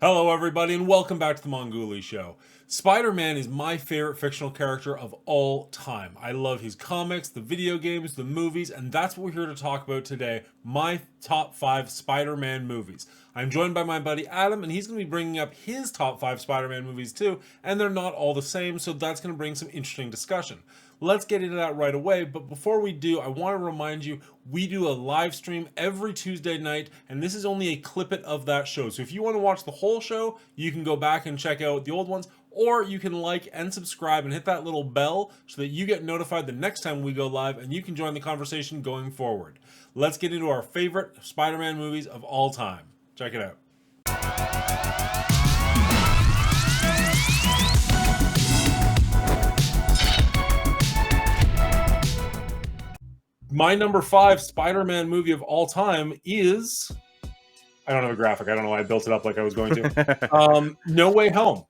Hello, everybody, and welcome back to the Monguli Show. Spider-Man is my favorite fictional character of all time. I love his comics, the video games, the movies, and that's what we're here to talk about today, my top 5 Spider-Man movies. I'm joined by my buddy Adam, and he's going to be bringing up his top 5 Spider-Man movies too, and they're not all the same, so that's going to bring some interesting discussion. Let's get into that right away, but before we do, I want to remind you, we do a live stream every Tuesday night, and this is only a clippet of that show. So if you want to watch the whole show, you can go back and check out the old ones, or you can like and subscribe and hit that little bell so that you get notified the next time we go live, and you can join the conversation going forward. Let's get into our favorite Spider-Man movies of all time. Check it out. My number 5 Spider-Man movie of all time is... I don't have a graphic. I don't know why I built it up like I was going to. No Way Home.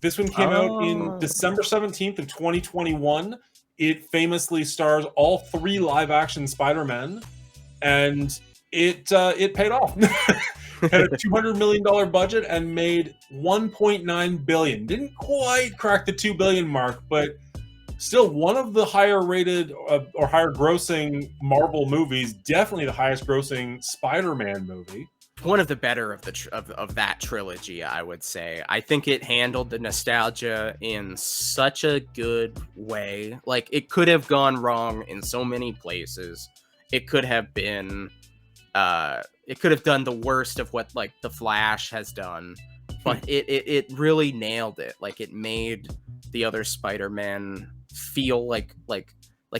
This one came out in December 17th of 2021. It famously stars all 3 live-action Spider-Men, and it paid off. Had a $200 million budget and made $1.9 billion. Didn't quite crack the $2 billion mark, but still one of the higher rated or higher grossing Marvel movies. Definitely the highest grossing Spider-Man movie. One of the better of that trilogy, I would say. I think it handled the nostalgia in such a good way. Like, it could have gone wrong in so many places. It could have been, it could have done the worst of what like The Flash has done, but it really nailed it. Like, it made the other Spider-Man feel like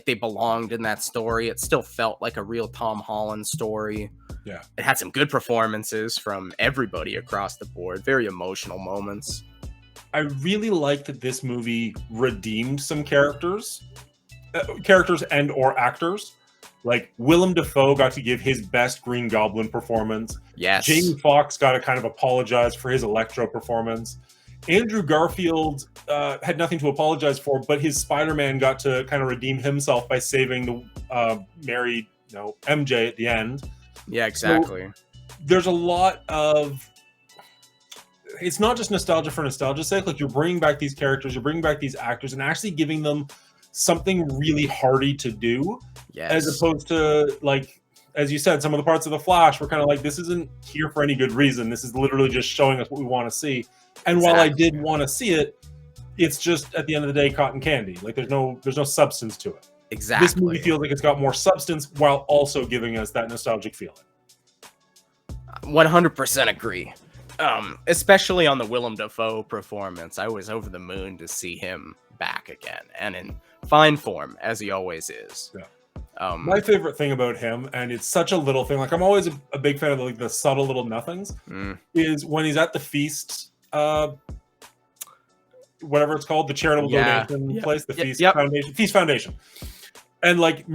they belonged in that story. It still felt like a real Tom Holland story. Yeah. It had some good performances from everybody across the board. Very emotional moments. I really like that this movie redeemed some characters and or actors. Like, Willem Dafoe got to give his best Green Goblin performance. Yes. Jamie Foxx got to kind of apologize for his Electro performance. Andrew Garfield had nothing to apologize for, but his Spider-Man got to kind of redeem himself by saving the MJ at the end. Yeah, exactly. So there's a lot of... It's not just nostalgia for nostalgia's sake. Like, you're bringing back these characters, you're bringing back these actors, and actually giving them something really hearty to do. Yes. As opposed to, like, as you said, some of the parts of The Flash were kind of like, this isn't here for any good reason. This is literally just showing us what we want to see. And while I did want to see it, it's just, at the end of the day, cotton candy. Like, there's no substance to it. Exactly. This movie feels like it's got more substance while also giving us that nostalgic feeling. 100% agree. Especially on the Willem Dafoe performance. I was over the moon to see him back again, and in fine form, as he always is. Yeah. My favorite thing about him, and it's such a little thing, like, I'm always a big fan of like the subtle little nothings, is when he's at the feast, whatever it's called, the charitable donation place, the Feast Foundation. And like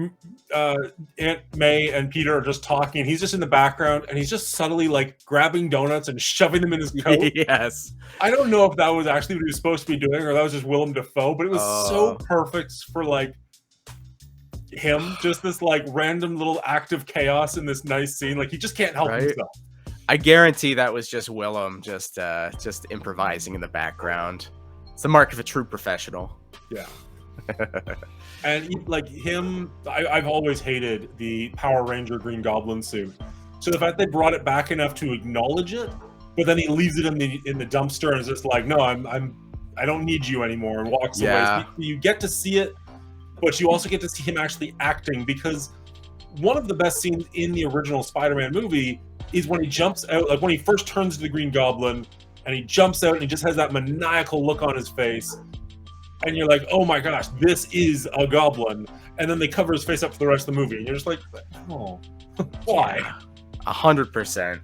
Aunt May and Peter are just talking, and he's just in the background, and he's just subtly like grabbing donuts and shoving them in his coat. Yes. I don't know if that was actually what he was supposed to be doing, or that was just Willem Dafoe, but it was so perfect for like him, just this like random little act of chaos in this nice scene. Like, he just can't help himself. I guarantee that was just Willem just improvising in the background. It's the mark of a true professional. Yeah. And like him, I've always hated the Power Ranger Green Goblin suit. So the fact they brought it back enough to acknowledge it, but then he leaves it in the dumpster and is just like, no, I don't need you anymore, and walks away. So you get to see it, but you also get to see him actually acting, because one of the best scenes in the original Spider-Man movie is when he jumps out, like when he first turns to the Green Goblin and he jumps out and he just has that maniacal look on his face. And you're like, oh my gosh, this is a goblin. And then they cover his face up for the rest of the movie. And you're just like, oh, why? 100%.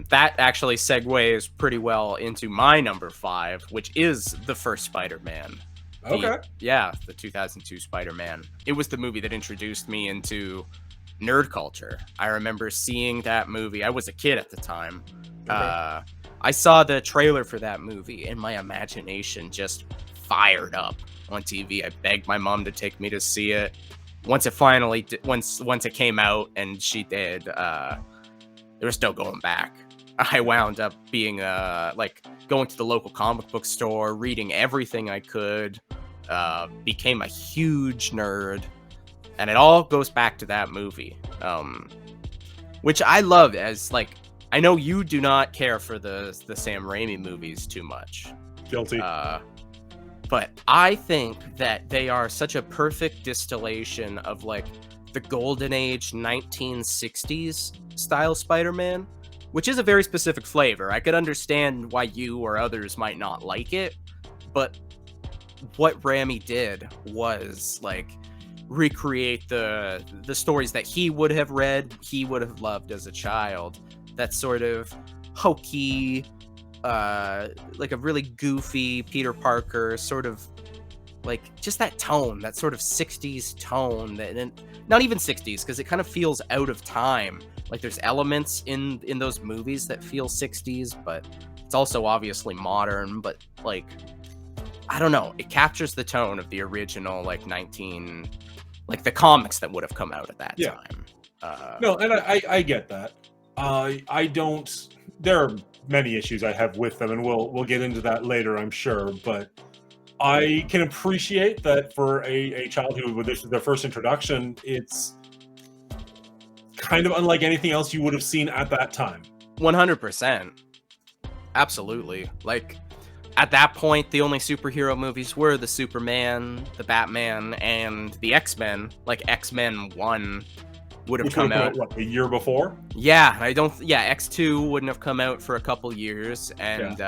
That actually segues pretty well into my number 5, which is the first Spider-Man. Okay. The 2002 Spider-Man. It was the movie that introduced me into nerd culture. I remember seeing that movie. I was a kid at the time. Okay. I saw the trailer for that movie, and my imagination just fired up on TV. I begged my mom to take me to see it. Once it came out, and she did, there was no going back. I wound up being like going to the local comic book store, reading everything I could, became a huge nerd, and it all goes back to that movie, which I love. As like, I know you do not care for the Sam Raimi movies too much. Guilty. But I think that they are such a perfect distillation of like the golden age 1960s style Spider-Man, which is a very specific flavor. I could understand why you or others might not like it, but what Raimi did was like recreate the stories that he would have read, he would have loved as a child. That sort of hokey, like a really goofy Peter Parker, sort of like just that tone, that sort of 60s tone, that, and not even 60s, because it kind of feels out of time. Like there's elements in those movies that feel 60s, but it's also obviously modern. But like, I don't know, it captures the tone of the original like like the comics that would have come out at that time. No, and I get that. I don't. There are many issues I have with them, and we'll get into that later, I'm sure. But I can appreciate that for a child who this is their first introduction, it's kind of unlike anything else you would have seen at that time. 100%. Absolutely. Like, at that point, the only superhero movies were the Superman, the Batman, and the X-Men. Like, X-Men 1 would have come out, what, a year before? Yeah, X2 wouldn't have come out for a couple years, and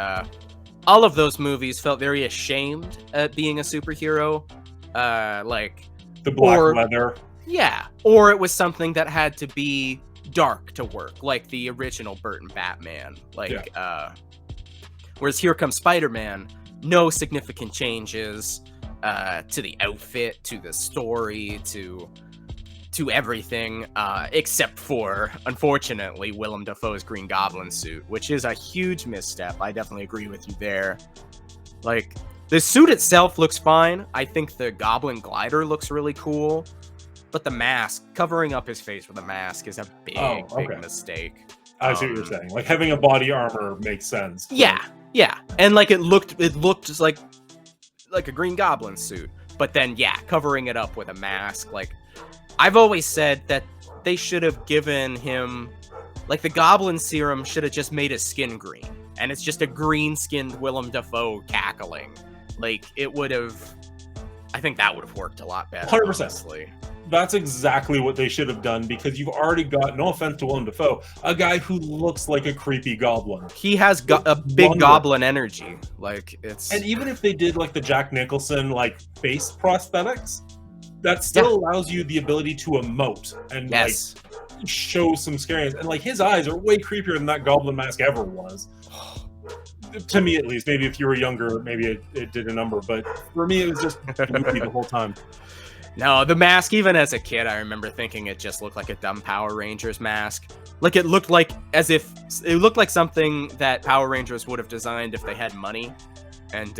all of those movies felt very ashamed at being a superhero. Like the black leather. Yeah, or it was something that had to be dark to work, like the original Burton Batman. Like, whereas Here Comes Spider-Man, no significant changes to the outfit, to the story, to everything, except for, unfortunately, Willem Dafoe's Green Goblin suit, which is a huge misstep. I definitely agree with you there. Like, the suit itself looks fine. I think the Goblin glider looks really cool. But the mask, covering up his face with a mask, is a big mistake. I see what you're saying. Like, having a body armor makes sense. Yeah. And like it looked just like a Green Goblin suit. But then, covering it up with a mask, like, I've always said that they should have given him, like, the Goblin serum should have just made his skin green. And it's just a green-skinned Willem Dafoe cackling. Like, it would have, I think that would have worked a lot better. 100%. Honestly. That's exactly what they should have done, because you've already got, no offense to Willem Dafoe, a guy who looks like a creepy goblin. He has a big goblin energy. Like, it's... And even if they did, like, the Jack Nicholson, like, face prosthetics, that still allows you the ability to emote and like show some scariness. And like his eyes are way creepier than that goblin mask ever was. To me, at least. Maybe if you were younger, maybe it did a number. But for me, it was just goofy the whole time. No, the mask, even as a kid, I remember thinking it just looked like a dumb Power Rangers mask. Like, it looked like something that Power Rangers would have designed if they had money. And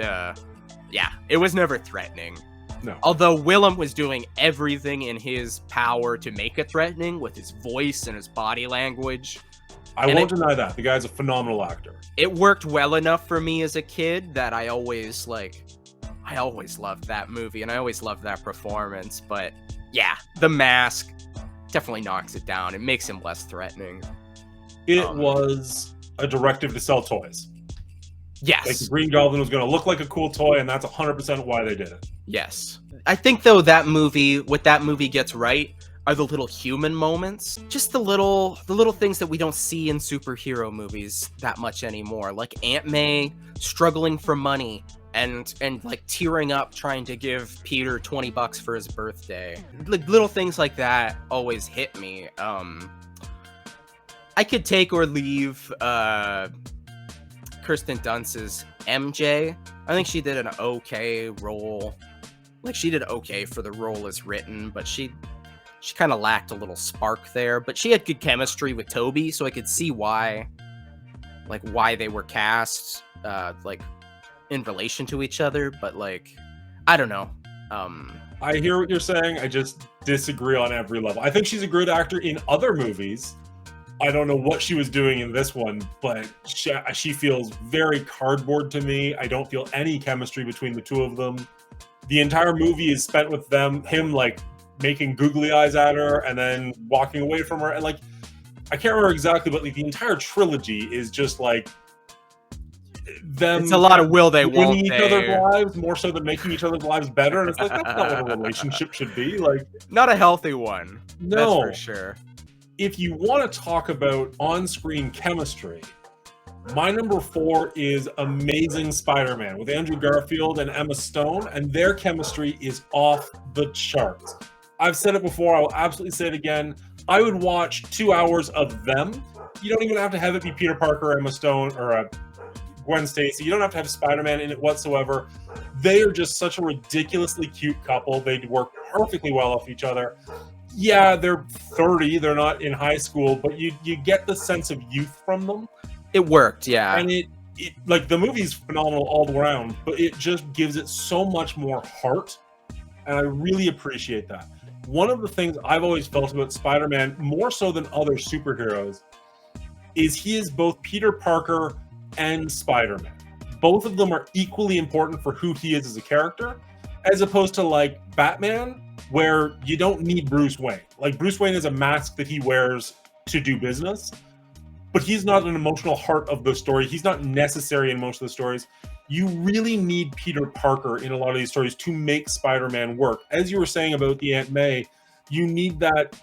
it was never threatening. No. Although Willem was doing everything in his power to make it threatening with his voice and his body language. I won't deny that. The guy's a phenomenal actor. It worked well enough for me as a kid that I always loved that movie and I always loved that performance. But the mask definitely knocks it down. It makes him less threatening. It was a directive to sell toys. Yes. Like, the Green Goblin was going to look like a cool toy, and that's 100% why they did it. Yes. I think, though, what that movie gets right are the little human moments. Just the little things that we don't see in superhero movies that much anymore. Like Aunt May struggling for money and like tearing up trying to give Peter $20 for his birthday. Like, little things like that always hit me. I could take or leave Kirsten Dunst's MJ. I think she did an okay role. Like, she did okay for the role as written, but she kind of lacked a little spark there. But she had good chemistry with Toby, so I could see why they were cast like in relation to each other. But like, I don't know. I hear what you're saying. I just disagree on every level. I think she's a good actor in other movies. I don't know what she was doing in this one, but she feels very cardboard to me. I don't feel any chemistry between the two of them. The entire movie is spent with him like making googly eyes at her and then walking away from her. And like, I can't remember exactly, but like the entire trilogy is just like them. It's a lot of will they, won't ruining each they. other's lives more so than making each other's lives better. And it's like, that's not what a relationship should be. Like, Not a healthy one. no. That's for sure. If you want to talk about on-screen chemistry, my number 4 is Amazing Spider-Man with Andrew Garfield and Emma Stone, and their chemistry is off the charts. I've said it before, I will absolutely say it again. I would watch 2 hours of them. You don't even have to have it be Peter Parker, Emma Stone, or Gwen Stacy. You don't have to have Spider-Man in it whatsoever. They are just such a ridiculously cute couple. They work perfectly well off each other. Yeah, they're 30, they're not in high school, but you get the sense of youth from them. It worked, yeah. And it like the movie's phenomenal all around, but it just gives it so much more heart, and I really appreciate that. One of the things I've always felt about Spider-Man, more so than other superheroes, is he is both Peter Parker and Spider-Man. Both of them are equally important for who he is as a character, as opposed to like Batman, where you don't need Bruce Wayne. Like, Bruce Wayne is a mask that he wears to do business, but he's not an emotional heart of the story. He's not necessary in most of the stories. You really need Peter Parker in a lot of these stories to make Spider-Man work. As you were saying about the Aunt May, you need that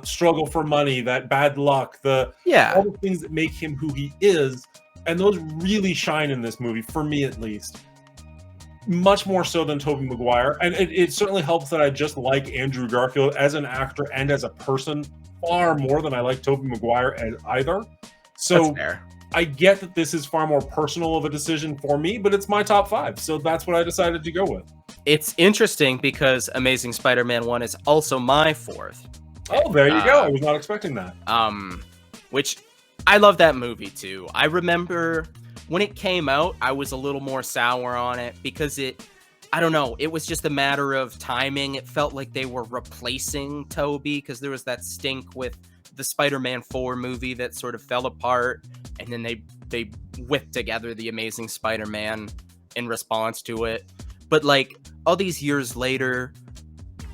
struggle for money, that bad luck, all the things that make him who he is, and those really shine in this movie, for me at least. Much more so than Tobey Maguire, and it certainly helps that I just like Andrew Garfield as an actor and as a person far more than I like Tobey Maguire as either. So I get that this is far more personal of a decision for me, but it's my top 5, so that's what I decided to go with. It's interesting because Amazing Spider-Man 1 is also my 4th. Oh, there you go. I was not expecting that. Which I love that movie too. I remember when it came out, I was a little more sour on it because I don't know, it was just a matter of timing. It felt like they were replacing Tobey because there was that stink with the Spider-Man 4 movie that sort of fell apart, and then they whipped together the Amazing Spider-Man in response to it. But like all these years later,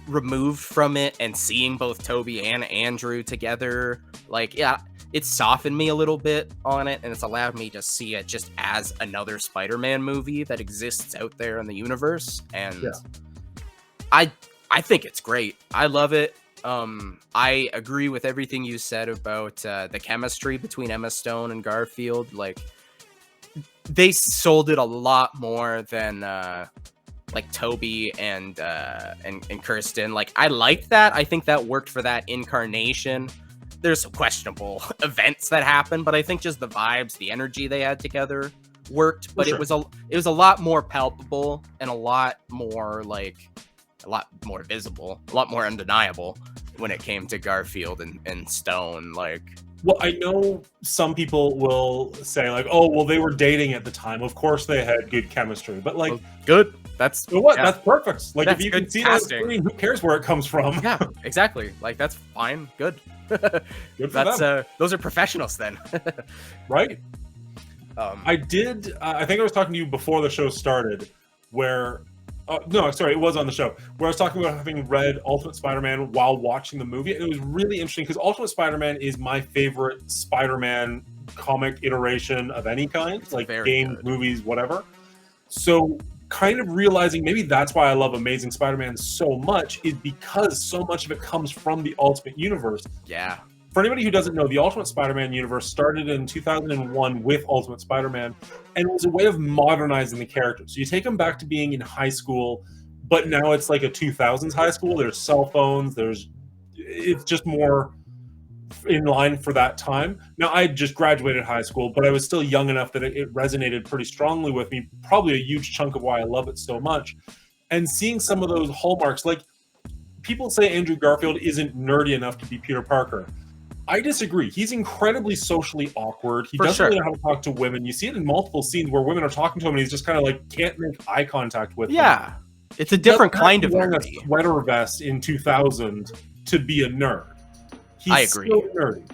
removed from it and seeing both Tobey and Andrew together, like, yeah, it's softened me a little bit on it, and it's allowed me to see it just as another Spider-Man movie that exists out there in the universe. And I think it's great. I love it. I agree with everything you said about the chemistry between Emma Stone and Garfield. Like, they sold it a lot more than like Tobey and Kirsten. Like, I liked that. I think that worked for that incarnation. There's some questionable events that happened, but I think just the vibes, the energy they had together worked. But it was a lot more palpable and a lot more visible, a lot more undeniable when it came to Garfield and Stone. Like, well, I know some people will say like, oh, well, they were dating at the time. Of course they had good chemistry, but like, good. That's that's perfect. Like, that's if you can see that on screen, who cares where it comes from? Yeah, exactly. Like, that's fine. Good. Good for them. Those are professionals then. Right. I did. I think I was talking to you before the show started, where no, sorry, it was on the show, where I was talking about having read Ultimate Spider-Man while watching the movie. And it was really interesting because Ultimate Spider-Man is my favorite Spider-Man comic iteration of any kind, like games, movies, whatever. So kind of realizing maybe that's why I love Amazing Spider-Man so much, is because so much of it comes from the Ultimate Universe. Yeah. For anybody who doesn't know, the Ultimate Spider-Man universe started in 2001 with Ultimate Spider-Man, and it was a way of modernizing the character. So you take him back to being in high school, but now it's like a 2000s high school. There's cell phones. It's just more in line for that time. Now, I just graduated high school, but I was still young enough that it resonated pretty strongly with me. Probably a huge chunk of why I love it so much. And seeing some of those hallmarks, like people say Andrew Garfield isn't nerdy enough to be Peter Parker. I disagree. He's incredibly socially awkward. He doesn't really know how to talk to women. You see it in multiple scenes where women are talking to him and he's just kind of like can't make eye contact with them. Yeah. It's a different kind of wearing nerdy. A sweater vest in 2000 to be a nerd. He's I agree. Still nerdy.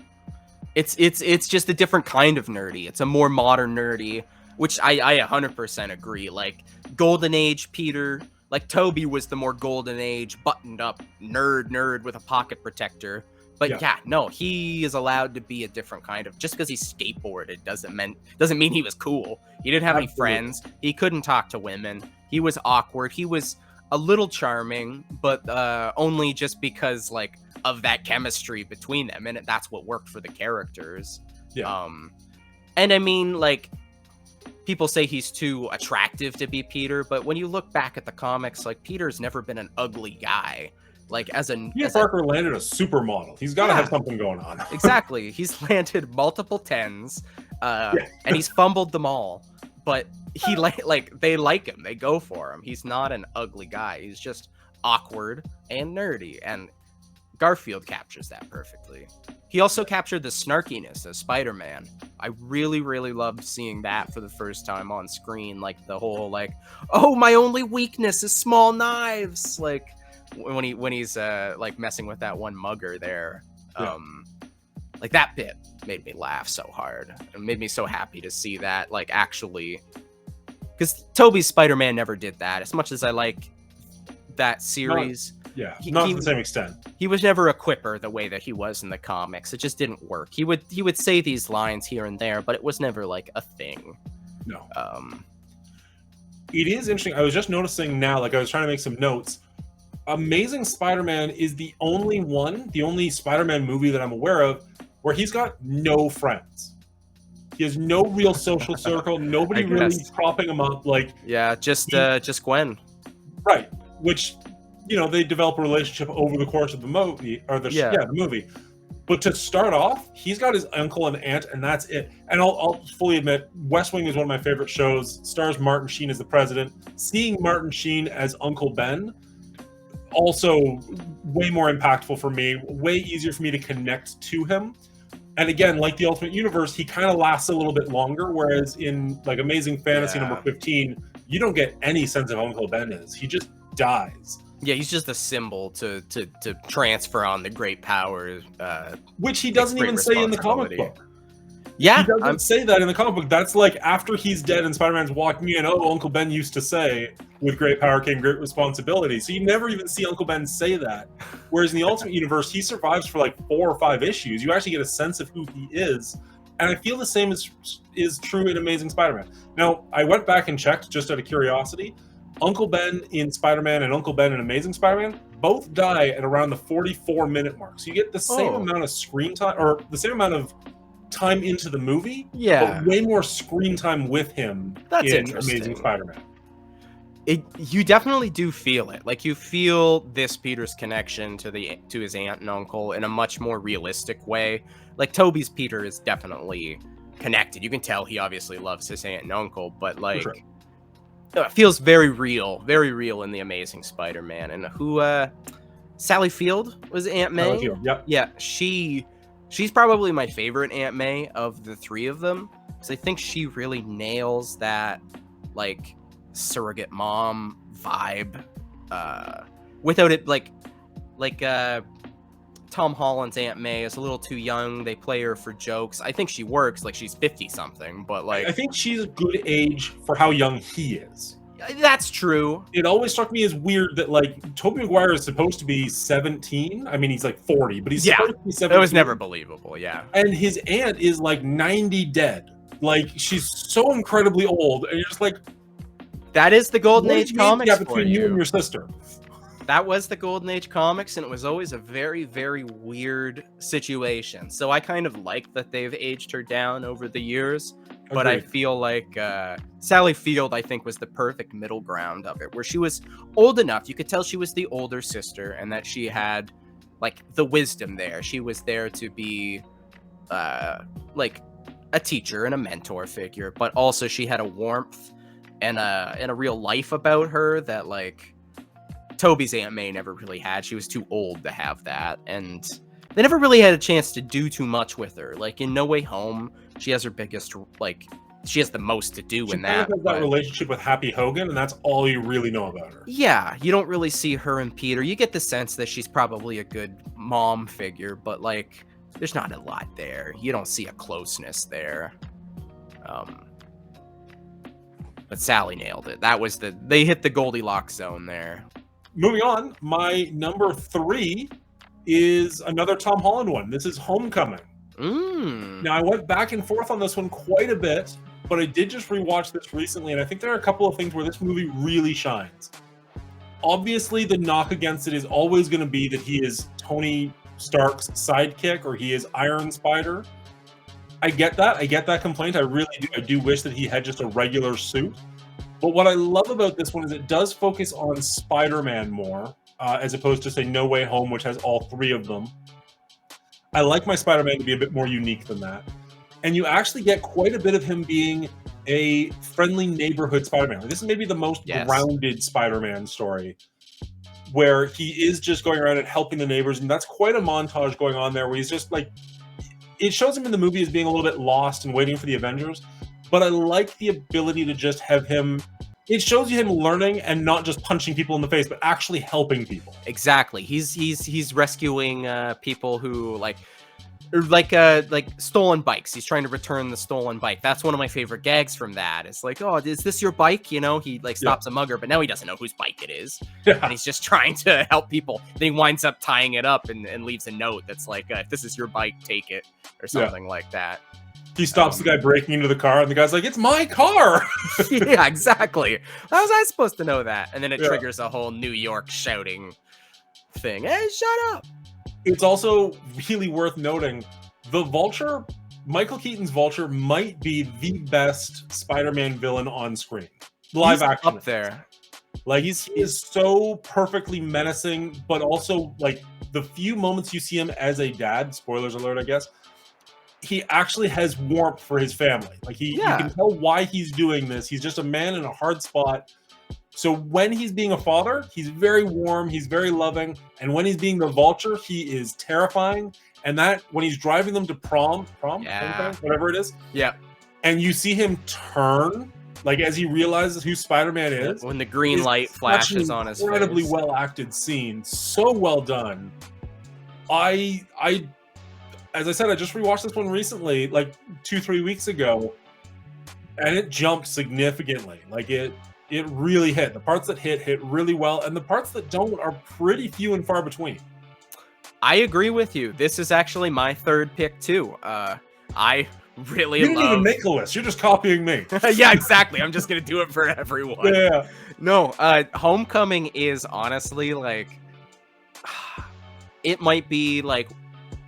It's just a different kind of nerdy. It's a more modern nerdy, which I 100% agree. Like Golden Age Peter, like Toby was the more Golden Age buttoned up nerd with a pocket protector. But yeah, no, he is allowed to be a different kind of. Just because he skateboarded doesn't mean he was cool. He didn't have any friends. He couldn't talk to women. He was awkward. He was a little charming, but only just because like of that chemistry between them, and that's what worked for the characters. Yeah. And I mean, like, people say he's too attractive to be Peter, but when you look back at the comics, like, Peter's never been an ugly guy. Like, Parker landed a supermodel. He's got to have something going on. Exactly. He's landed multiple 10s, and he's fumbled them all. But he they like him. They go for him. He's not an ugly guy. He's just awkward and nerdy, and Garfield captures that perfectly. He also captured the snarkiness of Spider-Man. I really, really loved seeing that for the first time on screen. Like the whole like, oh, my only weakness is small knives. Like when he's like messing with that one mugger there. Like that bit made me laugh so hard. It made me so happy to see that, like, actually, because Tobey's Spider-Man never did that. As much as I like that series, not to the same extent. He was never a quipper the way that he was in the comics. It just didn't work. He would say these lines here and there, but it was never like a thing. No. It is interesting. I was just noticing now, like I was trying to make some notes. Amazing Spider-Man is the only Spider-Man movie that I'm aware of where he's got no friends. He has no real social circle. Nobody really propping him up. Like, yeah, just Gwen. Right. Which, you know, they develop a relationship over the course of the movie, or the movie. But to start off, he's got his uncle and aunt, and that's it. And I'll fully admit, West Wing is one of my favorite shows. Stars Martin Sheen as the president. Seeing Martin Sheen as Uncle Ben, also way more impactful for me, way easier for me to connect to him. And again, like the Ultimate Universe, he kind of lasts a little bit longer, whereas in like Amazing Fantasy number 15, you don't get any sense of Uncle Ben is. He just dies. Yeah, he's just a symbol to transfer on the great powers. Which he doesn't even say in the comic book. Yeah, he doesn't say that in the comic book. That's like after he's dead and Spider-Man's walking in. Oh, Uncle Ben used to say, "With great power came great responsibility." So you never even see Uncle Ben say that. Whereas in the Ultimate Universe, he survives for like 4 or 5 issues. You actually get a sense of who he is, and I feel the same is true in Amazing Spider-Man. Now, I went back and checked just out of curiosity. Uncle Ben in Spider-Man and Uncle Ben in Amazing Spider-Man both die at around the 44-minute mark. So you get the same amount of screen time, or the same amount of time into the movie, but way more screen time with him. That's in Amazing Spider-Man. You definitely do feel it. Like, you feel this Peter's connection to his aunt and uncle in a much more realistic way. Like, Tobey's Peter is definitely connected. You can tell he obviously loves his aunt and uncle, but like, it feels very real in the Amazing Spider-Man. And Sally Field was Aunt May. Field, yep. Yeah, she's probably my favorite Aunt May of the 3 of them, because I think she really nails that like surrogate mom vibe without it like Tom Holland's Aunt May is a little too young. They play her for jokes. I think she works, like she's 50 something, but like I think she's a good age for how young he is. That's true. It always struck me as weird that like Tobey Maguire is supposed to be 17. I mean, he's like 40, but he's supposed to be 17. It was never believable, yeah. And his aunt is like 90 dead. Like, she's so incredibly old, and you're just like, that is the Golden Age comics between you and your sister. That was the Golden Age comics, and it was always a very, very weird situation. So I kind of like that they've aged her down over the years, but I feel like Sally Field, I think, was the perfect middle ground of it, where she was old enough. You could tell she was the older sister, and that she had like the wisdom there. She was there to be like a teacher and a mentor figure, but also she had a warmth and a real life about her that like Tobey's Aunt May never really had. She was too old to have that, and they never really had a chance to do too much with her. Like in No Way Home, she has her biggest, like, she has the most to do in that. She has that relationship with Happy Hogan, and that's all you really know about her. Yeah, you don't really see her and Peter. You get the sense that she's probably a good mom figure, but like there's not a lot there. You don't see a closeness there. But Sally nailed it. They hit the Goldilocks zone there. Moving on, my number 3 is another Tom Holland one. This is Homecoming. Now, I went back and forth on this one quite a bit, but I did just rewatch this recently, and I think there are a couple of things where this movie really shines. Obviously, the knock against it is always going to be that he is Tony Stark's sidekick, or he is Iron Spider. I get that. I get that complaint. I really do. I do wish that he had just a regular suit. But what I love about this one is it does focus on Spider-Man more, as opposed to, say, No Way Home, which has all 3 of them. I like my Spider-Man to be a bit more unique than that. And you actually get quite a bit of him being a friendly neighborhood Spider-Man. Like, this is maybe the most grounded Spider-Man story, where he is just going around and helping the neighbors. And that's quite a montage going on there where he's just like, it shows him in the movie as being a little bit lost and waiting for the Avengers. But I like the ability to just have him, it shows you him learning and not just punching people in the face, but actually helping people. Exactly. He's rescuing people who like stolen bikes. He's trying to return the stolen bike. That's one of my favorite gags from that. It's like, oh, is this your bike? You know, he like stops a mugger, but now he doesn't know whose bike it is. And he's just trying to help people. Then he winds up tying it up and leaves a note that's like, if this is your bike, take it, or something like that. He stops the guy breaking into the car, and the guy's like, it's my car! Yeah, exactly. How was I supposed to know that? And then it triggers a whole New York shouting thing. Hey, shut up! It's also really worth noting, the Vulture, Michael Keaton's Vulture, might be the best Spider-Man villain on screen. Live action. Up there. Like, he is so perfectly menacing, but also, like, the few moments you see him as a dad, spoilers alert, I guess, he actually has warmth for his family. Like, you can tell why he's doing this. He's just a man in a hard spot. So when he's being a father, he's very warm, he's very loving. And when he's being the Vulture, he is terrifying. And that, when he's driving them to prom, whatever it is. Yeah. And you see him turn, like, as he realizes who Spider-Man is. When the green light flashes on his face. Incredibly well acted scene. So well done. As I said, I just rewatched this one recently, like 2-3 weeks ago, and it jumped significantly. Like, it really hit. The parts that hit really well, and the parts that don't are pretty few and far between. I agree with you. This is actually my 3rd pick too. I really You didn't even make a list. You're just copying me. Yeah, exactly. I'm just gonna do it for everyone. Yeah. No, Homecoming is honestly like, it might be like,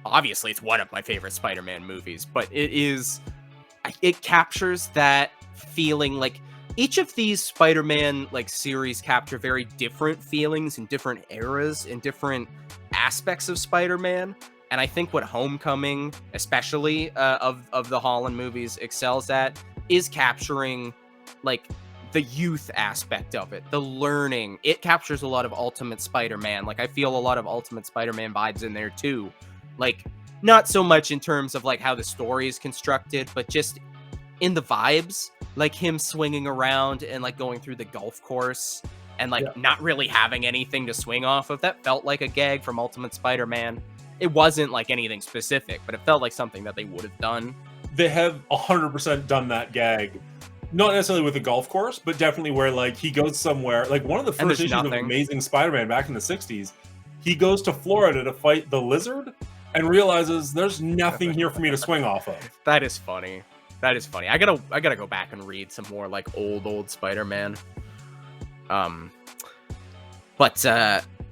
obviously it's one of my favorite Spider-Man movies, but it captures that feeling. Like, each of these Spider-Man like series capture very different feelings in different eras, in different aspects of Spider-Man. And I think what Homecoming, especially of the Holland movies, excels at is capturing like the youth aspect of it, the learning. It captures a lot of Ultimate Spider-Man. Like, I feel a lot of Ultimate Spider-Man vibes in there too. Like, not so much in terms of like how the story is constructed, but just in the vibes, like him swinging around and like going through the golf course and like not really having anything to swing off of. That felt like a gag from Ultimate Spider-Man. It wasn't like anything specific, but it felt like something that they would have done. They have 100% done that gag. Not necessarily with the golf course, but definitely where like he goes somewhere. Like, one of the first issues of Amazing Spider-Man back in the 60s, he goes to Florida to fight the Lizard and realizes there's nothing here for me to swing off of. That is funny. That is funny. I gotta go back and read some more like old Spider-Man. But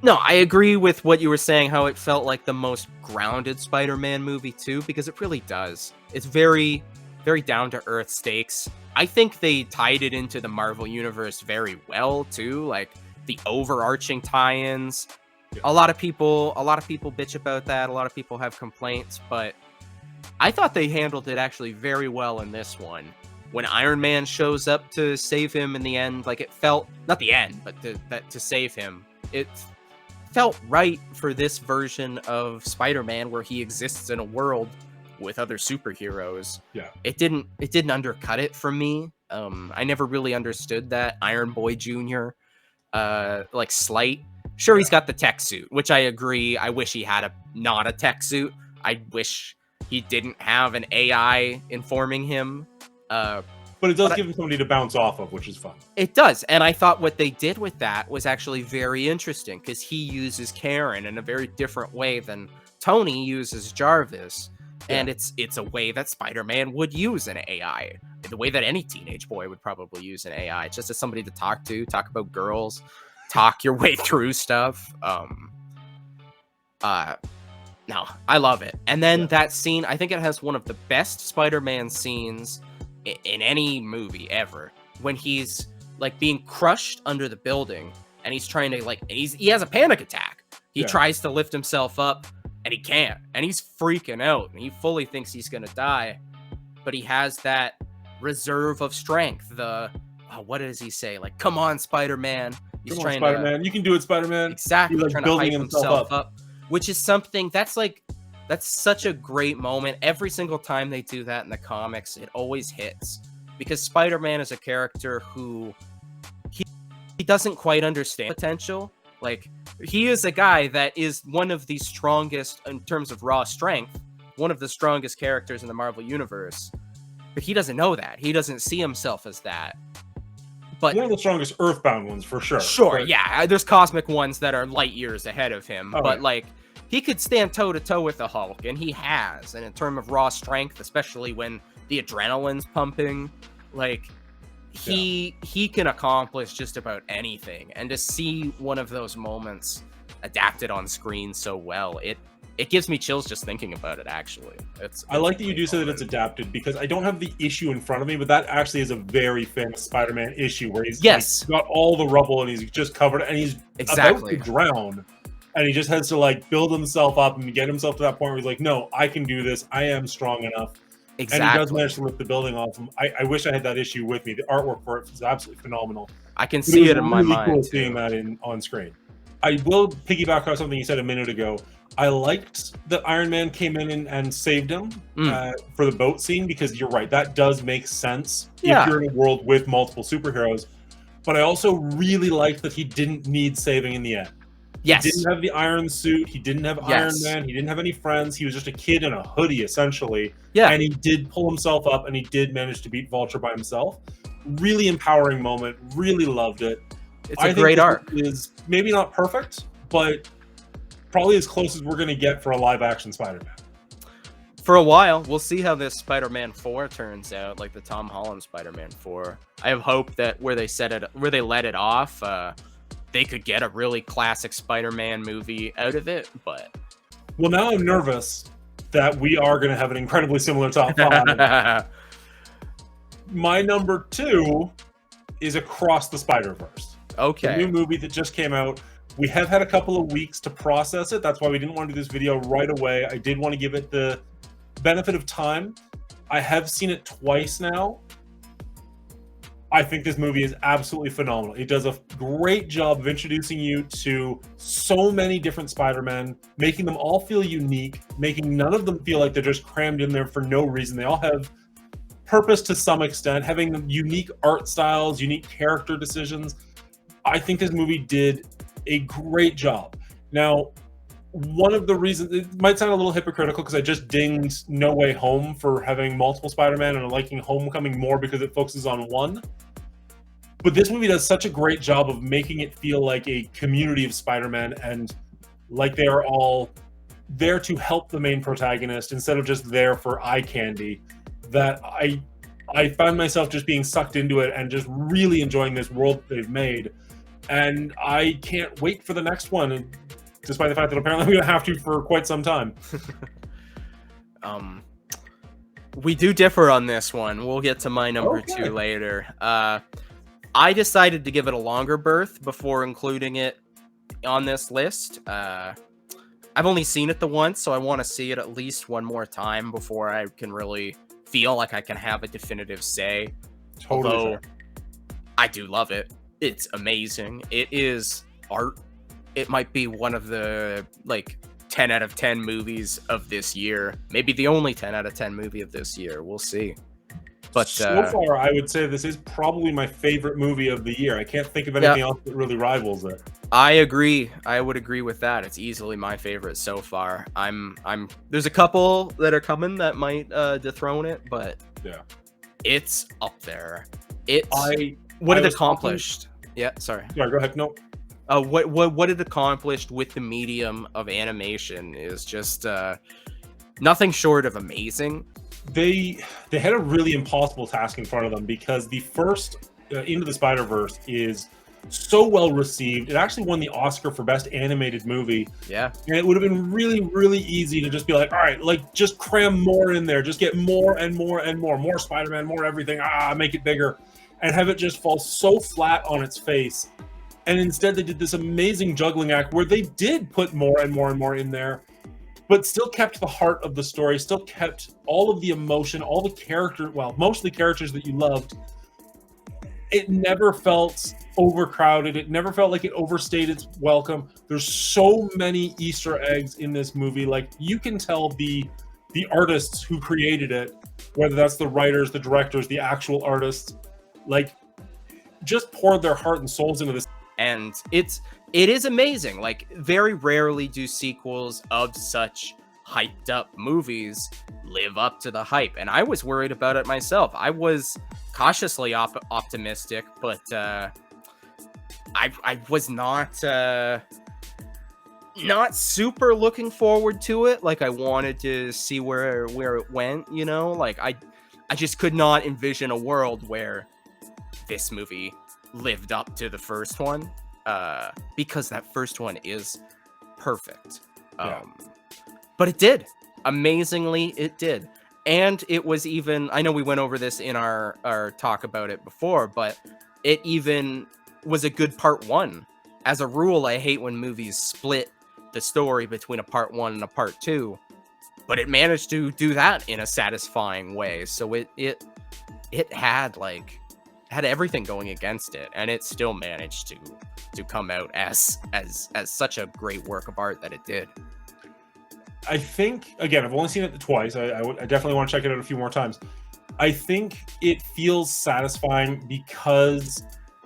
no, I agree with what you were saying, how it felt like the most grounded Spider-Man movie too, because it really does. It's very, very down-to-earth stakes. I think they tied it into the Marvel Universe very well too, like the overarching tie-ins. A lot of people bitch about that. A lot of people have complaints, but I thought they handled it actually very well in this one. When Iron Man shows up to save him in the end, like, it felt, not the end, but to save him, it felt right for this version of Spider-Man where he exists in a world with other superheroes. Yeah. It didn't undercut it for me. I never really understood that Iron Boy Jr. Like, slight. Sure, he's got the tech suit, which I agree. I wish he had not a tech suit. I wish he didn't have an AI informing him. But it does give him somebody to bounce off of, which is fun. It does. And I thought what they did with that was actually very interesting, because he uses Karen in a very different way than Tony uses Jarvis. Yeah. And it's a way that Spider-Man would use an AI, the way that any teenage boy would probably use an AI, just as somebody to talk about girls, talk your way through stuff. No, I love it. And then that scene, I think it has one of the best Spider-Man scenes in any movie ever, when he's like being crushed under the building and he's trying to he has a panic attack. He tries to lift himself up and he can't, and he's freaking out and he fully thinks he's gonna die, but he has that reserve of strength. What does he say? Like, come on, Spider-Man. He's trying Spider-Man. You can do it, Spider-Man. Exactly. He's trying to hype himself up, which is something that's such a great moment. Every single time they do that in the comics, it always hits, because Spider-Man is a character who he doesn't quite understand potential. Like, he is a guy that is one of the strongest in terms of raw strength, one of the strongest characters in the Marvel universe, but he doesn't know that. He doesn't see himself as that. But one of the strongest Earthbound ones, for sure. Sure, but yeah. There's cosmic ones that are light years ahead of him, but he could stand toe-to-toe with the Hulk, and he has. And in terms of raw strength, especially when the adrenaline's pumping, he can accomplish just about anything. And to see one of those moments adapted on screen so well, it gives me chills just thinking about it, actually. I like that you do say that it's adapted, because I don't have the issue in front of me, but that actually is a very famous Spider-Man issue where he's got all the rubble and he's just covered, and he's about to drown. And he just has to build himself up and get himself to that point where he's like, no, I can do this. I am strong enough. Exactly. And he does manage to lift the building off him. I wish I had that issue with me. The artwork for it is absolutely phenomenal. I can see it in my mind. Cool seeing that on screen. I will piggyback on something you said a minute ago. I liked that Iron Man came in and saved him for the boat scene, because you're right. That does make sense if you're in a world with multiple superheroes. But I also really liked that he didn't need saving in the end. Yes. He didn't have the iron suit. He didn't have Iron Man. He didn't have any friends. He was just a kid in a hoodie, essentially. Yeah. And he did pull himself up, and he did manage to beat Vulture by himself. Really empowering moment. Really loved it. It's a great arc. Is maybe not perfect, but probably as close as we're going to get for a live-action Spider-Man. For a while. We'll see how this Spider-Man 4 turns out, like the Tom Holland Spider-Man 4. I have hope that where they let it off, they could get a really classic Spider-Man movie out of it, but... Well, now I'm nervous that we are going to have an incredibly similar top 5. My number 2 is Across the Spider-Verse. Okay. The new movie that just came out. We have had a couple of weeks to process it. That's why we didn't want to do this video right away. I did want to give it the benefit of time. I have seen it twice now. I think this movie is absolutely phenomenal. It does a great job of introducing you to so many different Spider-Men, making them all feel unique, making none of them feel like they're just crammed in there for no reason. They all have purpose to some extent, having unique art styles, unique character decisions. I think this movie did a great job. Now, one of the reasons, it might sound a little hypocritical because I just dinged No Way Home for having multiple Spider-Man and liking Homecoming more because it focuses on one. But this movie does such a great job of making it feel like a community of Spider-Man, and like they are all there to help the main protagonist instead of just there for eye candy, that I found myself just being sucked into it and just really enjoying this world they've made. And I can't wait for the next one, despite the fact that apparently I'm going to have to for quite some time. We do differ on this one. We'll get to my number 2 later. I decided to give it a longer berth before including it on this list. I've only seen it the once, so I want to see it at least one more time before I can really feel like I can have a definitive say. Totally. Although, I do love it. It's amazing. It is art. It might be one of the 10 out of 10 movies of this year. Maybe the only 10 out of 10 movie of this year. We'll see. But so far, I would say this is probably my favorite movie of the year. I can't think of anything else that really rivals it. I agree. I would agree with that. It's easily my favorite so far. There's a couple that are coming that might dethrone it, but Yeah. it's up there. It's I what I it was accomplished. Yeah, sorry. Sorry, go ahead. No. What it accomplished with the medium of animation is just nothing short of amazing. They had a really impossible task in front of them because the first Into the Spider-Verse is so well received. It actually won the Oscar for Best Animated Movie. Yeah. And it would have been really, really easy to just be like, all right, like just cram more in there. Just get more and more and more. More Spider-Man, more everything. Make it bigger. And have it just fall so flat on its face. And instead they did this amazing juggling act where they did put more and more and more in there, but still kept the heart of the story, still kept all of the emotion, all the character, well, mostly characters that you loved. It never felt overcrowded. It never felt like it overstayed its welcome. There's so many Easter eggs in this movie. Like, you can tell the artists who created it, whether that's the writers, the directors, the actual artists, like, just poured their heart and souls into this. And it is amazing. Like, very rarely do sequels of such hyped up movies live up to the hype, and I was worried about it myself. I was cautiously optimistic, but I was not super looking forward to it. Like, I wanted to see where it went, you know? Like, I just could not envision a world where this movie lived up to the first one, because that first one is perfect. Yeah. But it did. Amazingly, it did. And it was even, I know we went over this in our talk about it before, but it even was a good part one. As a rule, I hate when movies split the story between a part one and a part two, but it managed to do that in a satisfying way. So it had everything going against it, and it still managed to come out as such a great work of art that it did. I think, again, I've only seen it twice. I definitely want to check it out a few more times. I think it feels satisfying because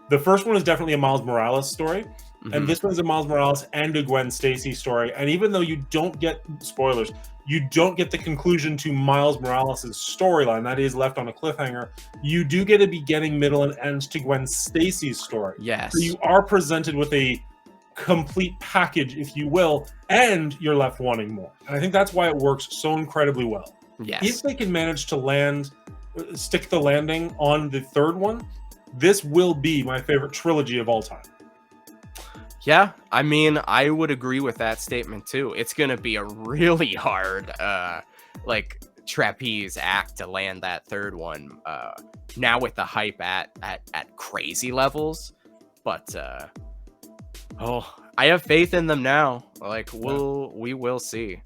the first one is definitely a Miles Morales story, and this one is a Miles Morales and a Gwen Stacy story. And even though you don't get, spoilers, you don't get the conclusion to Miles Morales' storyline, that is left on a cliffhanger, you do get a beginning, middle, and end to Gwen Stacy's story. Yes. So you are presented with a complete package, if you will, and you're left wanting more. And I think that's why it works so incredibly well. Yes. If they can manage to stick the landing on the third one, this will be my favorite trilogy of all time. Yeah, I mean, I would agree with that statement too. It's gonna be a really hard trapeze act to land that third one. Now with the hype at crazy levels, but I have faith in them now. Like, we will see.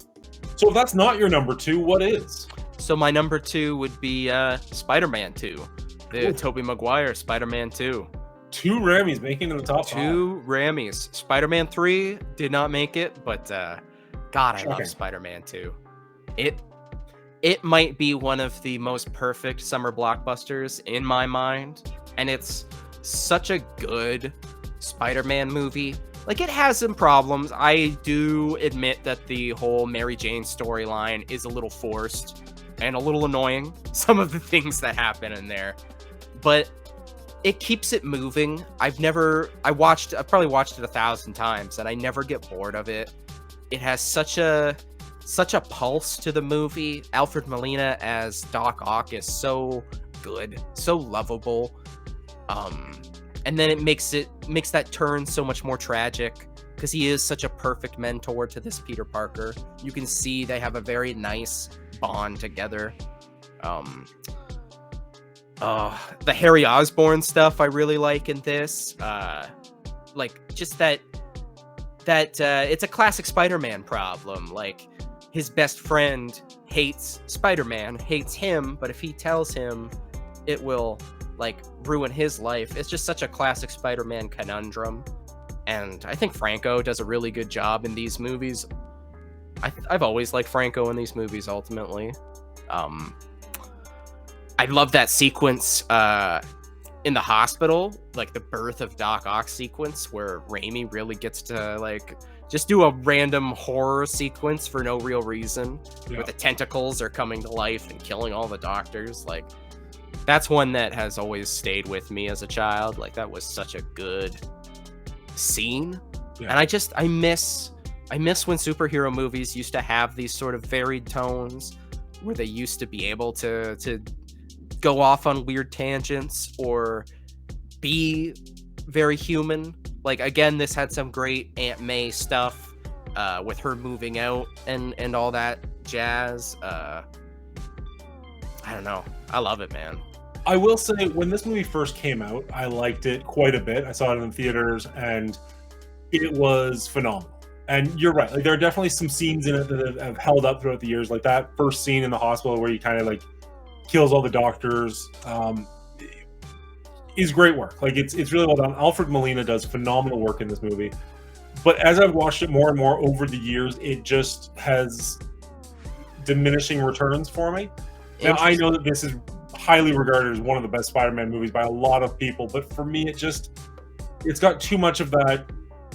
So if that's not your number two, what is? So my number two would be Spider-Man 2, the Tobey Maguire Spider-Man 2. Two Rammys making it in the top five. Two Rammys. Spider-Man 3 did not make it, but God, I love Spider-Man 2. It might be one of the most perfect summer blockbusters in my mind, and it's such a good Spider-Man movie. Like, it has some problems. I do admit that the whole Mary Jane storyline is a little forced and a little annoying, some of the things that happen in there, but it keeps it moving. I've probably watched it 1,000 times, and I never get bored of it. It has such a pulse to the movie. Alfred Molina as Doc Ock is so good, so lovable. And then it makes that turn so much more tragic because he is such a perfect mentor to this Peter Parker. You can see they have a very nice bond together. The Harry Osborn stuff I really like in this. Just that it's a classic Spider-Man problem. Like, his best friend hates Spider-Man, hates him, but if he tells him, it will ruin his life. It's just such a classic Spider-Man conundrum, and I think Franco does a really good job in these movies. I've always liked Franco in these movies. Ultimately, I love that sequence in the hospital, like the birth of Doc Ock sequence where Raimi really gets to like just do a random horror sequence for no real reason, where the tentacles are coming to life and killing all the doctors. Like, that's one that has always stayed with me as a child. Like, that was such a good scene. And I miss when superhero movies used to have these sort of varied tones, where they used to be able to go off on weird tangents or be very human. Like, again, this had some great Aunt May stuff with her moving out and all that jazz. I don't know. I love it, man. I will say, when this movie first came out, I liked it quite a bit. I saw it in the theaters, and it was phenomenal. And you're right. Like, there are definitely some scenes in it that have held up throughout the years. Like that first scene in the hospital where he kind of like kills all the doctors is great work. Like, it's really well done. Alfred Molina does phenomenal work in this movie. But as I've watched it more and more over the years, it just has diminishing returns for me. Now, I know that this is highly regarded as one of the best Spider-Man movies by a lot of people, but for me, it's got too much of that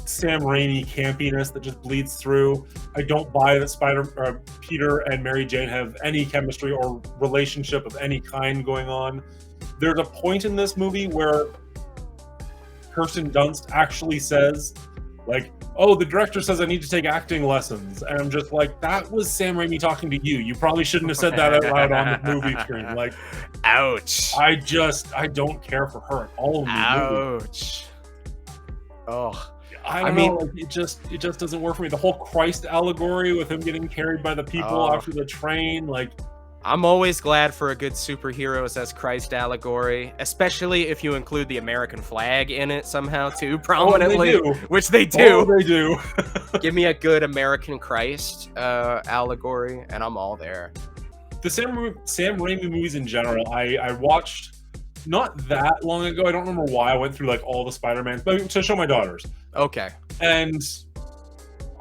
Sam Raimi campiness that just bleeds through. I don't buy that Peter and Mary Jane have any chemistry or relationship of any kind going on. There's a point in this movie where Kirsten Dunst actually says, like, oh, the director says I need to take acting lessons. And I'm just like, that was Sam Raimi talking to you. You probably shouldn't have said that out loud on the movie screen. Like, ouch. I don't care for her at all in the movie. Ouch. Oh. I mean, know, like, it just doesn't work for me. The whole Christ allegory with him getting carried by the people after the train, like, I'm always glad for a good superheroes as Christ allegory, especially if you include the American flag in it somehow too prominently, which they do. They do. Give me a good American Christ allegory, and I'm all there. The Sam Raimi movies in general, I watched not that long ago. I don't remember why I went through like all the Spider-Mans, but to show my daughters. Okay. And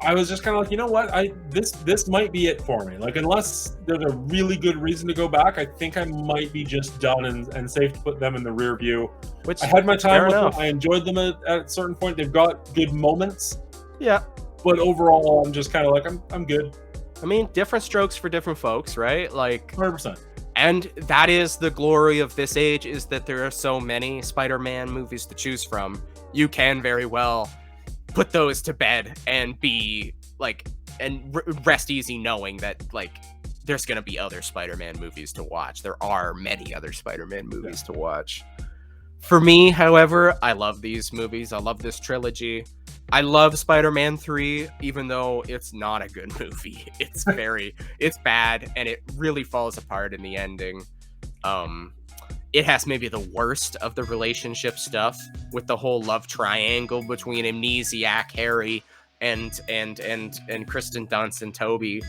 I was just kind of like, you know what? This might be it for me. Like, unless there's a really good reason to go back, I think I might be just done and safe to put them in the rear view. Which I had my time with them. I enjoyed them at a certain point. They've got good moments. Yeah. But overall, I'm just kind of like, I'm good. I mean, different strokes for different folks, right? Like 100%. And that is the glory of this age, is that there are so many Spider-Man movies to choose from. You can very well put those to bed and be like, and rest easy knowing that like there's gonna be other Spider-Man movies to watch. There are many other Spider-Man movies to watch. For me, however, I love these movies. I love this trilogy. I love Spider-Man 3, even though it's not a good movie. It's it's bad, and it really falls apart in the ending. It has maybe the worst of the relationship stuff, with the whole love triangle between Amnesiac Harry and Kristen Dunst and Toby.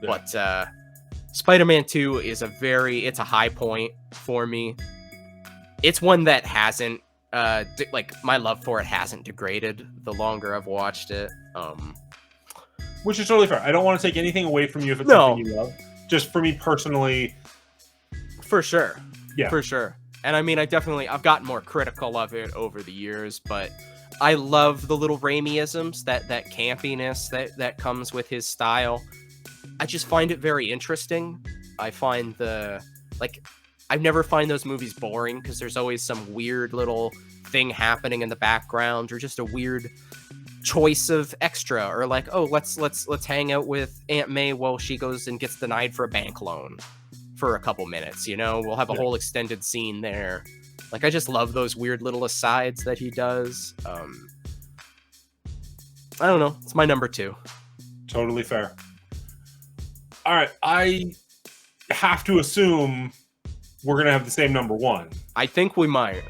Yeah. But Spider-Man 2 is it's a high point for me. It's one that hasn't like, my love for it hasn't degraded the longer I've watched it. Which is totally fair. I don't want to take anything away from you if it's something you love. Just for me personally, for sure. Yeah, for sure. And I mean, I've gotten more critical of it over the years, but I love the little Raimi-isms, that campiness that comes with his style. I just find it very interesting. I find I never find those movies boring, because there's always some weird little thing happening in the background, or just a weird choice of extra, or like, oh, let's hang out with Aunt May while she goes and gets denied for a bank loan for a couple minutes, you know? We'll have a whole extended scene there. Like, I just love those weird little asides that he does. I don't know. It's my number 2. Totally fair. All right. I have to assume we're going to have the same number 1. I think we might.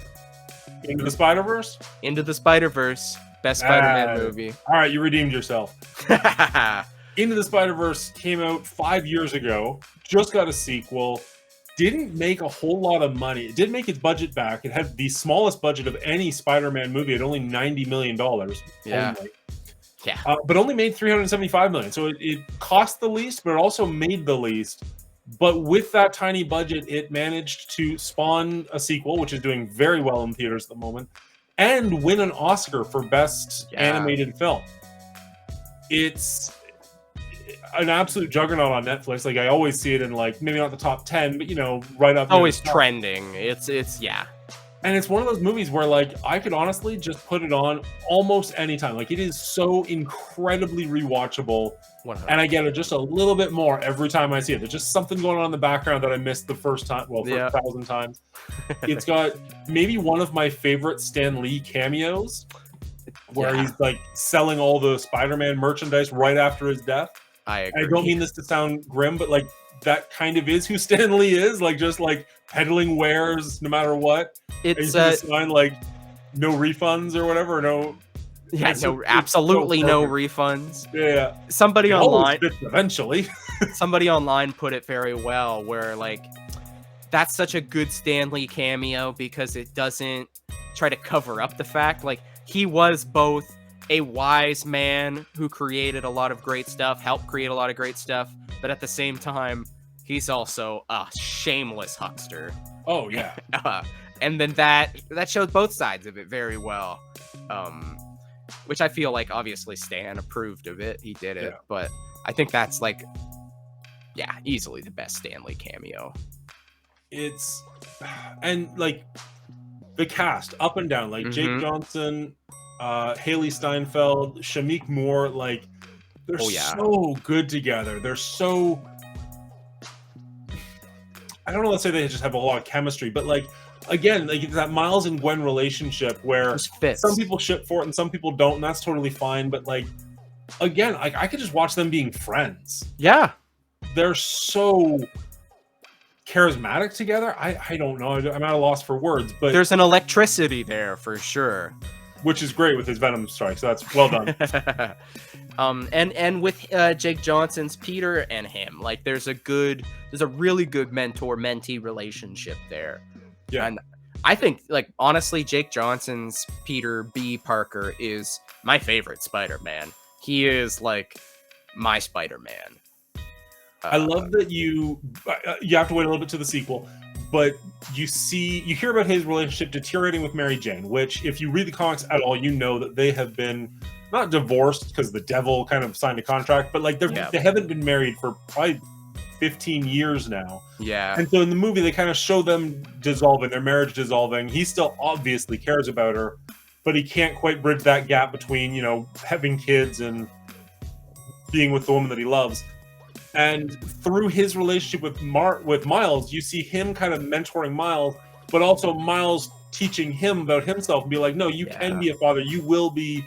Into the Spider-Verse? Into the Spider-Verse. Best Spider-Man movie. All right. You redeemed yourself. Into the Spider-Verse came out 5 years ago. Just got a sequel. Didn't make a whole lot of money. It did make its budget back. It had the smallest budget of any Spider-Man movie at only $90 million. Yeah. Only. Yeah. But only made $375 million. So it cost the least, but it also made the least But with that tiny budget, it managed to spawn a sequel, which is doing very well in theaters at the moment, and win an Oscar for Best Yeah. Animated Film. It's an absolute juggernaut on Netflix. Like, I always see it in, like, maybe not the top 10, but, you know, right up near Always the top. trending. It's yeah. And it's one of those movies where, like, I could honestly just put it on almost anytime. Like, it is so incredibly rewatchable, 100. and I get it just a little bit more every time I see it. There's just something going on in the background that I missed the first time, well, first Yeah. 1,000 times. It's got maybe one of my favorite Stan Lee cameos, where Yeah. he's, like, selling all the Spider-Man merchandise right after his death. I agree. I don't mean this to sound grim, but, like, that kind of is who Stan Lee is, like, just, like, peddling wares no matter what. And you It's see the sign, like, no refunds or whatever, or no. yeah, it's no, so absolutely no perfect. refunds. Yeah. Somebody It always online, fits eventually. somebody online put it very well, where like that's such a good Stan Lee cameo because it doesn't try to cover up the fact like he was both a wise man who created a lot of great stuff, helped create a lot of great stuff, but at the same time, he's also a shameless huckster. Oh, yeah. And then that shows both sides of it very well. Which I feel like obviously Stan approved of it. He did it, Yeah. but I think that's like, yeah, easily the best Stan Lee cameo. It's, and, like, the cast, up and down, like, Jake Mhm. Johnson, Haley Steinfeld, Shamik Moore, like, they're Oh, yeah. so good together. They're so, I don't know, let's say they just have a lot of chemistry, but, like, again, like, it's that Miles and Gwen relationship where Just fits. some people ship for it and some people don't, and that's totally fine, but, like, again, like, I could just watch them being friends. Yeah. They're so charismatic together. I don't know. I'm at a loss for words, but There's an electricity there for sure. which is great with his Venom strike. So that's well done. And with Jake Johnson's Peter and him, like there's a really good mentor-mentee relationship there. Yeah. And I think, like, honestly, Jake Johnson's Peter B. Parker is my favorite Spider-Man. He is like my Spider-Man. I love that you have to wait a little bit to the sequel, but you hear about his relationship deteriorating with Mary Jane, which, if you read the comics at all, you know that they have been not divorced because the devil kind of signed a contract, but like they haven't been married for probably 15 years now. Yeah. And so in the movie, they kind of show them dissolving, their marriage dissolving. He still obviously cares about her, but he can't quite bridge that gap between, you know, having kids and being with the woman that he loves. And through his relationship with Miles, you see him kind of mentoring Miles, but also Miles teaching him about himself and be like, no, you can be a father. You will be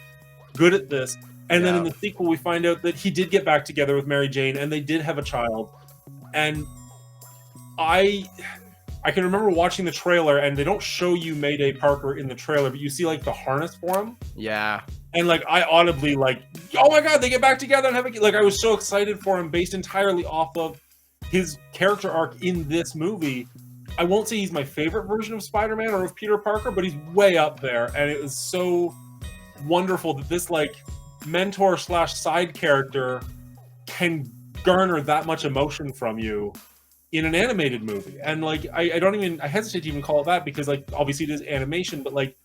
good at this. And then in the sequel, we find out that he did get back together with Mary Jane and they did have a child. And I can remember watching the trailer, and they don't show you Mayday Parker in the trailer, but you see like the harness for him. Yeah. And like I audibly like, oh my god, they get back together and have a kid. Like I was so excited for him based entirely off of his character arc in this movie. I won't say he's my favorite version of Spider-Man or of Peter Parker, but he's way up there. And it was so wonderful that this like mentor / side character can garner that much emotion from you in an animated movie. And like I hesitate to even call it that because like obviously it is animation, but like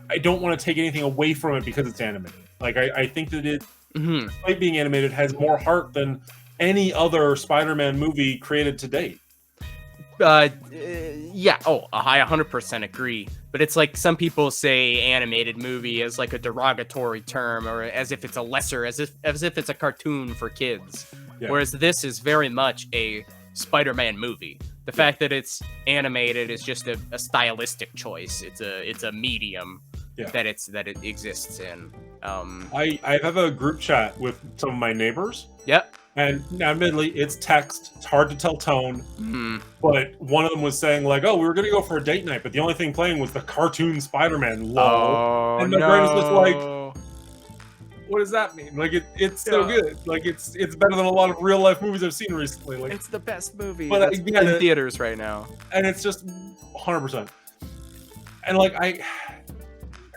I don't want to take anything away from it because it's animated. Like I think that it, despite being animated, has more heart than any other Spider-Man movie created to date. Yeah. Oh, I 100% agree. But it's like some people say animated movie as like a derogatory term, or as if it's a lesser, as if it's a cartoon for kids. Yeah. Whereas this is very much a Spider-Man movie. The fact that it's animated is just a stylistic choice. It's a medium that it exists in. I have a group chat with some of my neighbors. Yep. And admittedly, it's text. It's hard to tell tone. But one of them was saying like, "Oh, we were gonna go for a date night, but the only thing playing was the cartoon Spider-Man." Lol. Oh, and my brain was just like, what does that mean? Like it's so good. Like it's better than a lot of real life movies I've seen recently. Like it's the best movie but in theaters right now. And it's just 100%. And like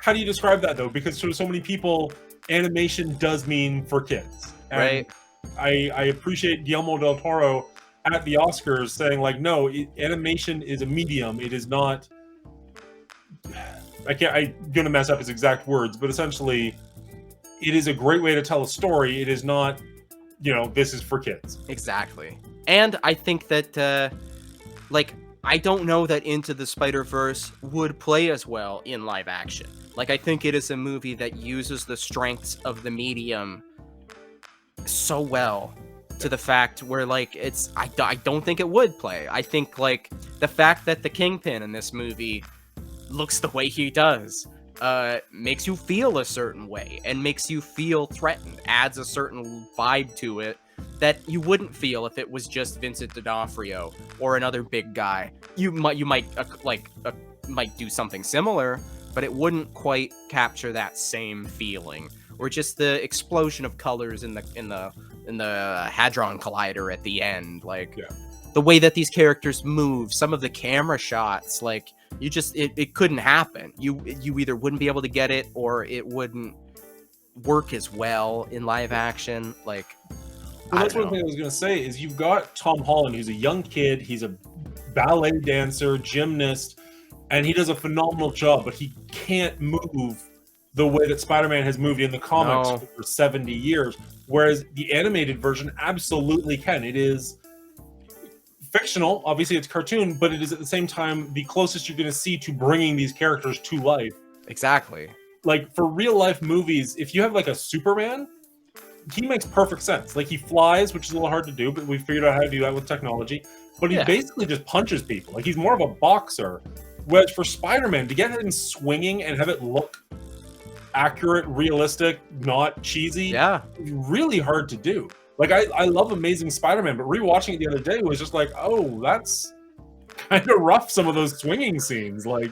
how do you describe that though? Because for so many people, animation does mean for kids. And right. I appreciate Guillermo del Toro at the Oscars saying like, no, animation is a medium. It is not. I'm gonna mess up his exact words, but essentially, it is a great way to tell a story. It is not, this is for kids. Exactly. And I think that, I don't know that Into the Spider-Verse would play as well in live action. Like, I think it is a movie that uses the strengths of the medium so well to the fact where, like, I don't think it would play. I think, like, the fact that the Kingpin in this movie looks the way he does makes you feel a certain way and makes you feel threatened, adds a certain vibe to it that you wouldn't feel if it was just Vincent D'Onofrio or another big guy. You might do something similar, but it wouldn't quite capture that same feeling. Or just the explosion of colors in the Hadron Collider at the end, the way that these characters move, some of the camera shots, like it couldn't happen. You either wouldn't be able to get it or it wouldn't work as well in live action. Well, that's one thing I was going to say is you've got Tom Holland, who's a young kid. He's a ballet dancer, gymnast, and he does a phenomenal job, but he can't move the way that Spider-Man has moved in the comics for 70 years, whereas the animated version absolutely can. It is fictional, obviously it's cartoon, but it is at the same time the closest you're going to see to bringing these characters to life. Exactly. Like, for real life movies, if you have like a Superman, he makes perfect sense. Like, he flies, which is a little hard to do, but we figured out how to do that with technology. But he basically just punches people. Like, he's more of a boxer. Whereas for Spider-Man, to get him swinging and have it look accurate, realistic, not cheesy, really hard to do. Like, I love Amazing Spider-Man, but rewatching it the other day was just like, oh, that's kind of rough, some of those swinging scenes. Like,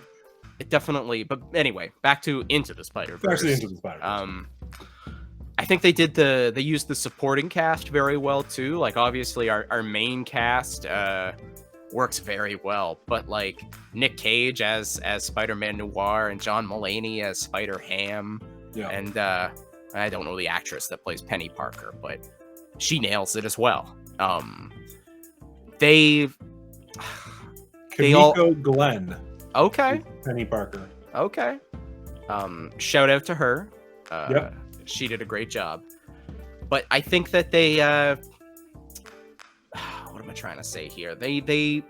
it definitely, but anyway, back to Into the Spider-Verse. Actually, Into the Spider-Verse. I think they used the supporting cast very well too. Like, obviously our main cast works very well, but like Nick Cage as Spider-Man Noir and John Mulaney as Spider-Ham, and I don't know the actress that plays Penny Parker, but she nails it as well. They all Glenn. Okay. Penny Parker. Okay. Shout out to her. Yep. She did a great job. But I think that they what am I trying to say here? They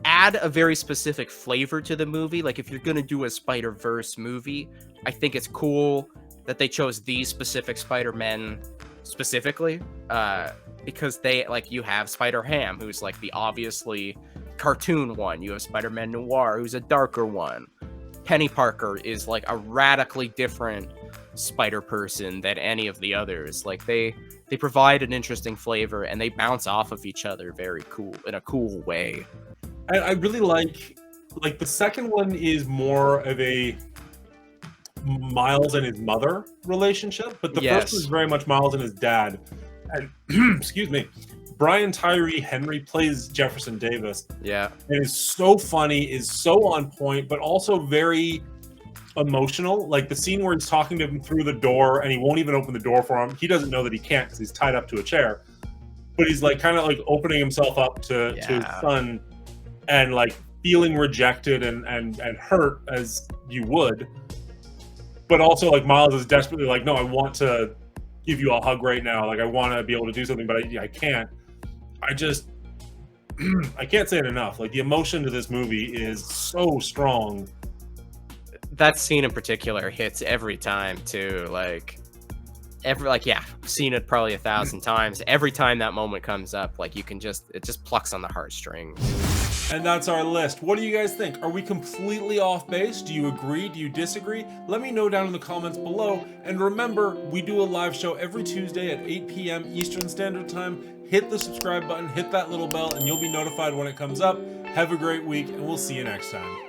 add a very specific flavor to the movie. Like, if you're going to do a Spider-Verse movie, I think it's cool that they chose these specific Spider-Men specifically, because you have Spider-Ham, who's like the obviously cartoon one. You have Spider-Man Noir, who's a darker one. Penny Parker is like a radically different Spider-Person than any of the others. Like, they provide an interesting flavor and they bounce off of each other in a cool way. I really like the second one is more of a Miles and his mother relationship, but the first one is very much Miles and his dad. And excuse me, Brian Tyree Henry plays Jefferson Davis. Yeah, and is so funny, is so on point, but also very emotional. Like, the scene where he's talking to him through the door and he won't even open the door for him. He doesn't know that he can't because he's tied up to a chair, but he's like kind of like opening himself up to his son and like feeling rejected and hurt as you would. But also, like, Miles is desperately like, no, I want to give you a hug right now. Like, I want to be able to do something, but I can't. I just, I can't say it enough. Like, the emotion to this movie is so strong. That scene in particular hits every time too. Seen it probably 1,000 times. Every time that moment comes up, like, it just plucks on the heartstrings. And that's our list. What do you guys think? Are we completely off base? Do you agree? Do you disagree? Let me know down in the comments below. And remember, we do a live show every Tuesday at 8 p.m. Eastern Standard Time. Hit the subscribe button, hit that little bell, and you'll be notified when it comes up. Have a great week, and we'll see you next time.